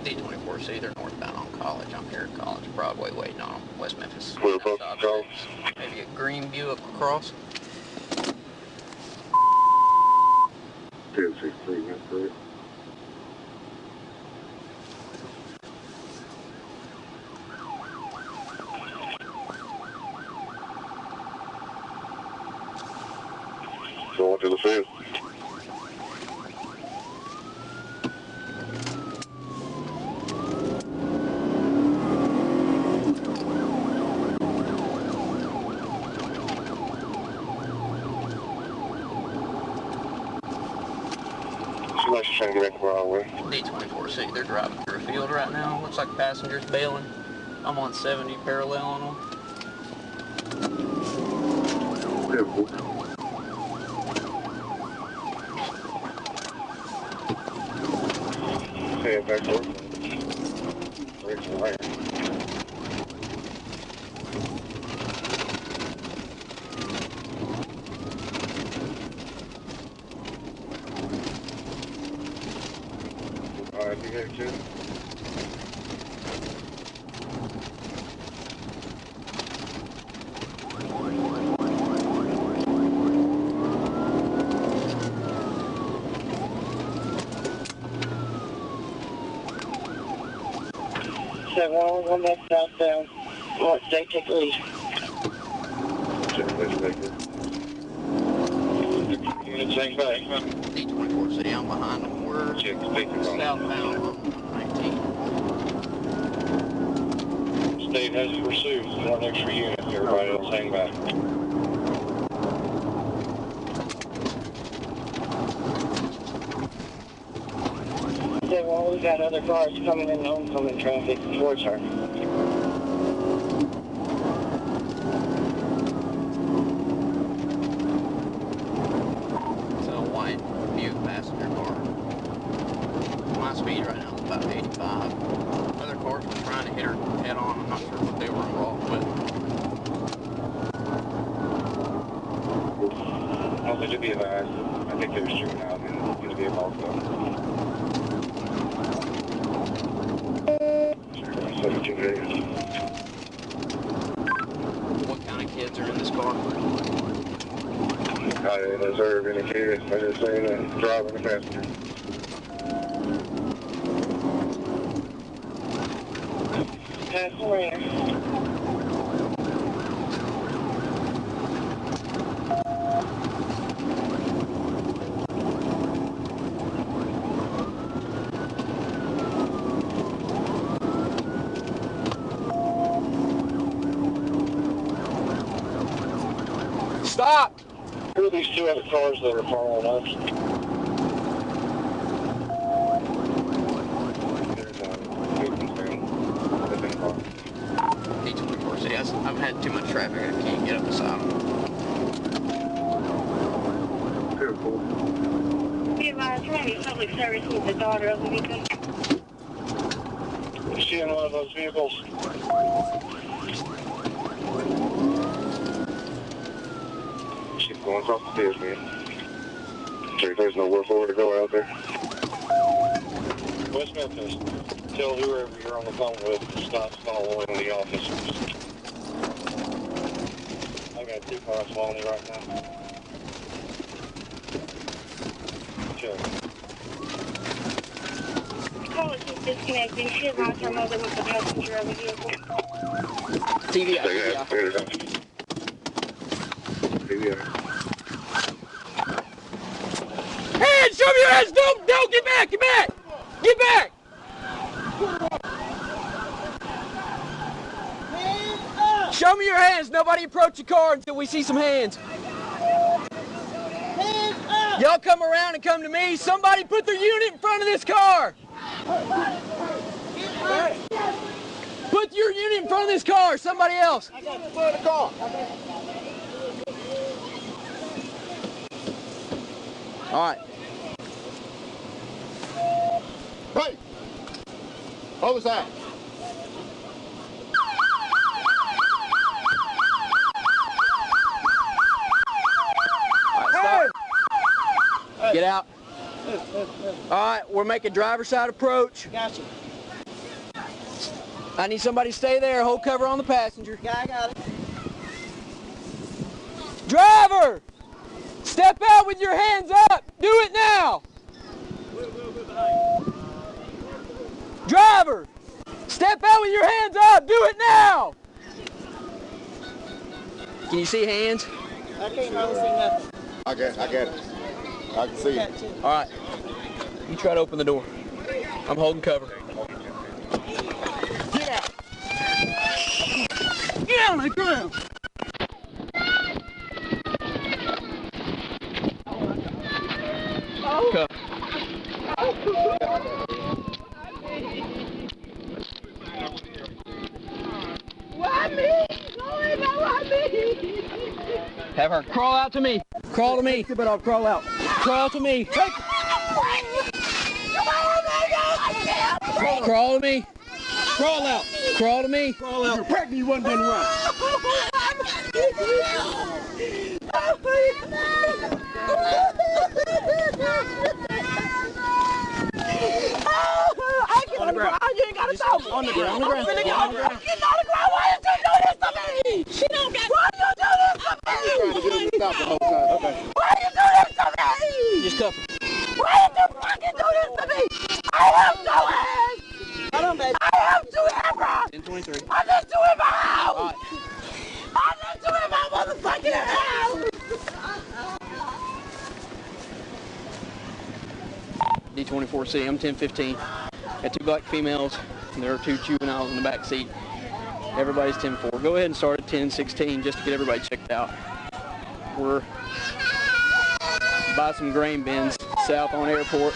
D24C, they're northbound on College. I'm here at College Broadway waiting on them. West Memphis. Maybe a green Buick LaCrosse. 1063, that's correct. Going to the field. Trying to get back the wrong way. D24C, they're driving through a field right now. Looks like passengers bailing. I'm on 70 parallel on them. Hey, back forward. Right. Alright, you got it too. One back southbound. What, they take lead? D24C, I'm behind them. We're southbound on 19. State has pursued. One extra unit. Everybody else hang back. Well, we got other cars coming in oncoming traffic towards her. It's a white Buick passenger car. My speed right now is about 85. Other cars were trying to hit her head on. I'm not sure what they were involved with. I don't think it'd be advised. I think they were shooting out and it's going to be a ball stuff. What kind of kids are in this car? I didn't observe any kids. I just seen a driver and a passenger. Pass the later. Stop! Who are these two other cars that are following us? D24C, I've had too much traffic. I can't get up beside them. Be advised, running public service with the daughter of the victim. Is she in one of those vehicles? She's going across the stairs, man. There's nowhere for her to go out there. West Memphis, tell whoever you're on the phone with to stop following the officers. I got two cars following me right now. Check. Call is disconnecting. She advised her mother was the passenger of the vehicle. TVI. Hands! Show me your hands! Don't! Get back! Get back! Get back! Show me your hands! Nobody approach your car until we see some hands. Y'all come around and come to me. Somebody put their unit in front of this car. Put your unit in front of this car. Somebody else. I got the front of the car. All right. Hey! What was that? Get out. All right, we're making driver's side approach. Gotcha. I need somebody to stay there. Hold cover on the passenger. Yeah, I got it. Driver! Step out with your hands up! Do it now! Driver! Step out with your hands up! Do it now! Can you see hands? I can't hardly see nothing. I get it. I can see it. Alright. You try to open the door. I'm holding cover. Get out. Get on the ground! Cover. Why me? Why me? Have her crawl out to me. Crawl to me. But I'll crawl out. Crawl to me. Crawl to me. Crawl out. Crawl to me. Crawl out. You're pregnant, you wasn't been run. On the ground. You ain't got to talk. On the ground. On the ground. On the ground. Get on the ground. Why did you do this to me? She don't get. Why do you do this to me? Stop the whole time. Okay. Why do you do this to me? Just cover. Why did you fucking do this to me? I have no hands. Hold on, baby. I have two hands. 1023. I need to in my house. I need to in my motherfucking house. D24C, I'm 1015. Got two black females, and there are two juveniles in the back seat. Everybody's 10-4. Go ahead and start at 1016 just to get everybody checked out. We're by some grain bins south on Airport.